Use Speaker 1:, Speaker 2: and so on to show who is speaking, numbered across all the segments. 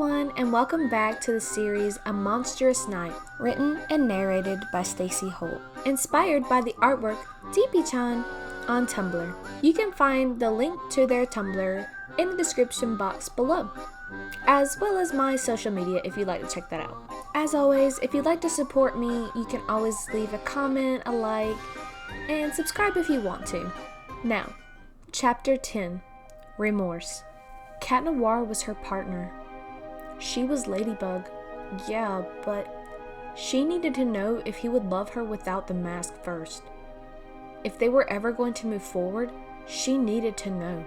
Speaker 1: everyone, and welcome back to the series A Monstrous Night, written and narrated by Stacey Holt, inspired by the artwork Deepee-chan on Tumblr. You can find the link to their Tumblr in the description box below, as well as my social media if you'd like to check that out. As always, if you'd like to support me, you can always leave a comment, a like, and subscribe if you want to. Now, Chapter 10, Remorse. Cat Noir was her partner. She was Ladybug, yeah, but she needed to know if he would love her without the mask first. If they were ever going to move forward, she needed to know.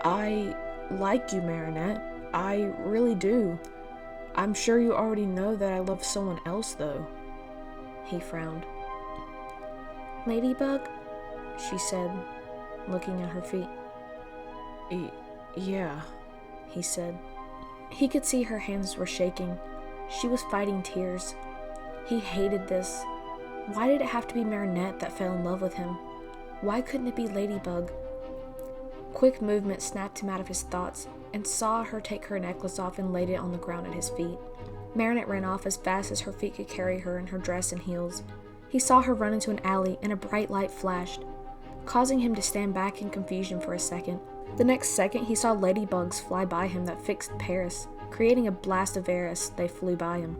Speaker 2: I like you, Marinette. I really do. I'm sure you already know that I love someone else, though.
Speaker 1: He frowned. Ladybug? She said, looking at her feet.
Speaker 2: Yeah,
Speaker 1: he said. He could see her hands were shaking. She was fighting tears. He hated this. Why did it have to be Marinette that fell in love with him? Why couldn't it be Ladybug? Quick movement snapped him out of his thoughts and saw her take her necklace off and laid it on the ground at his feet. Marinette ran off as fast as her feet could carry her in her dress and heels. He saw her run into an alley and a bright light flashed, causing him to stand back in confusion for a second. The next second, he saw ladybugs fly by him that fixed Paris, creating a blast of air as they flew by him.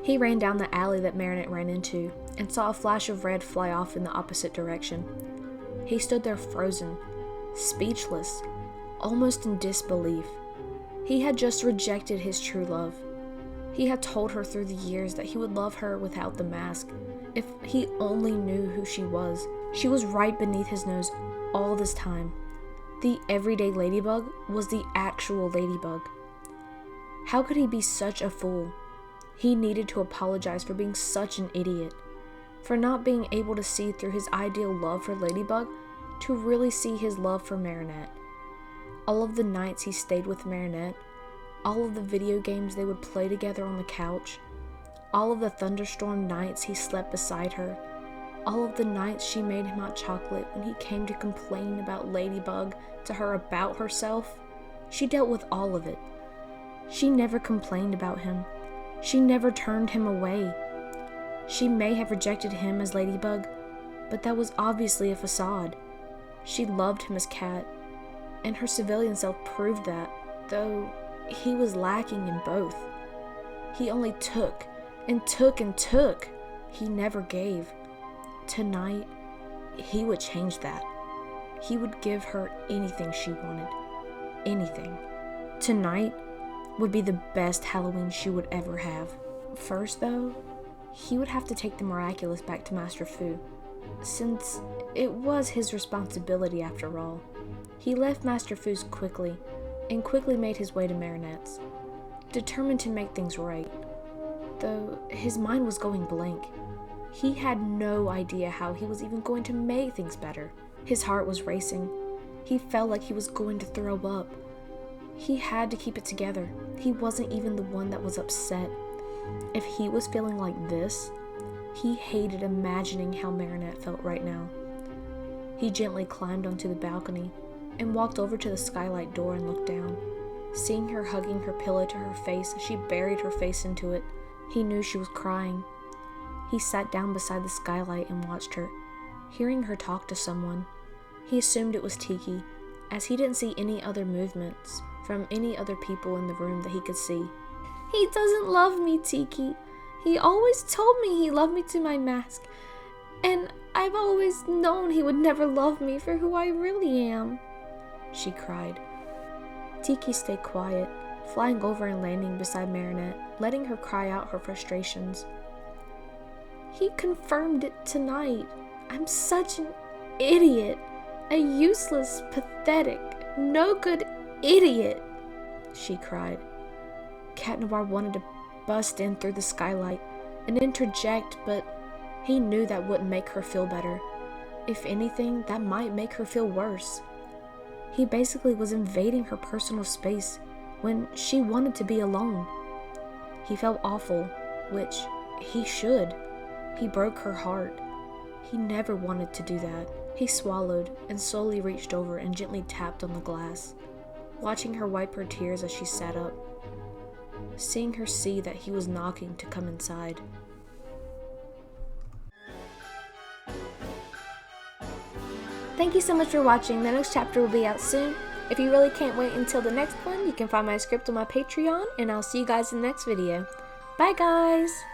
Speaker 1: He ran down the alley that Marinette ran into, and saw a flash of red fly off in the opposite direction. He stood there frozen, speechless, almost in disbelief. He had just rejected his true love. He had told her through the years that he would love her without the mask, if he only knew who she was. She was right beneath his nose all this time. The everyday Ladybug was the actual Ladybug. How could he be such a fool? He needed to apologize for being such an idiot, for not being able to see through his ideal love for Ladybug to really see his love for Marinette. All of the nights he stayed with Marinette, all of the video games they would play together on the couch, all of the thunderstorm nights he slept beside her, all of the nights she made him hot chocolate when he came to complain about Ladybug to her about herself. She dealt with all of it. She never complained about him. She never turned him away. She may have rejected him as Ladybug, but that was obviously a facade. She loved him as Cat, and her civilian self proved that, though he was lacking in both. He only took and took and took. He never gave. Tonight, he would change that. He would give her anything she wanted. Anything. Tonight would be the best Halloween she would ever have. First, though, he would have to take the Miraculous back to Master Fu, since it was his responsibility after all. He left Master Fu's quickly, and quickly made his way to Marinette's, determined to make things right, though his mind was going blank. He had no idea how he was even going to make things better. His heart was racing. He felt like he was going to throw up. He had to keep it together. He wasn't even the one that was upset. If he was feeling like this, he hated imagining how Marinette felt right now. He gently climbed onto the balcony and walked over to the skylight door and looked down. Seeing her hugging her pillow to her face as she buried her face into it, he knew she was crying. He sat down beside the skylight and watched her, hearing her talk to someone. He assumed it was Tiki, as he didn't see any other movements from any other people in the room that he could see. He doesn't love me, Tiki. He always told me he loved me to my mask, and I've always known he would never love me for who I really am, she cried. Tiki stayed quiet, flying over and landing beside Marinette, letting her cry out her frustrations. He confirmed it tonight. I'm such an idiot. A useless, pathetic, no good idiot, she cried. Cat Noir wanted to bust in through the skylight and interject, but he knew that wouldn't make her feel better. If anything, that might make her feel worse. He basically was invading her personal space when she wanted to be alone. He felt awful, which he should. He broke her heart. He never wanted to do that. He swallowed and slowly reached over and gently tapped on the glass. watching her wipe her tears as she sat up, seeing her see that he was knocking to come inside. Thank you so much for watching. The next chapter will be out soon. If you really can't wait until the next one, you can find my script on my Patreon, and I'll see you guys in the next video. Bye guys!